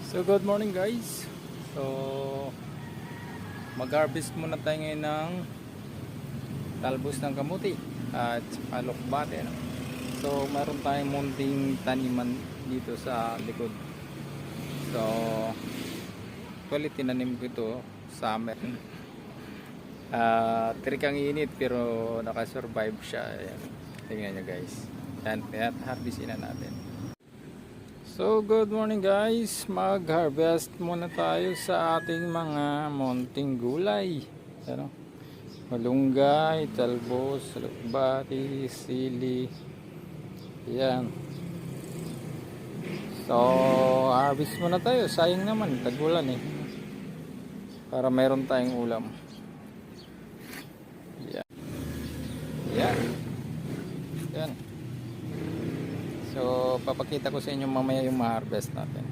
So good morning guys. So mag-harvest muna tayo ngayon ng talbos ng kamuti at alokbate, no? So meron tayong munting taniman dito sa likod. So actually tinanim ko ito summer. Trikang init pero nakasurvive siya. Ayan. Tingnan nyo guys. Yan, harvestin na natin. So good morning guys, mag-harvest muna tayo sa ating mga munting gulay. Ano? Malunggay, talbos, alokbate, sili. Yan. So harvest muna tayo, sayang naman, tag-ulan eh. Para mayroon tayong ulam. Yan. Yan. Yan. So papakita ko sa inyo mamaya yung ma-harvest natin.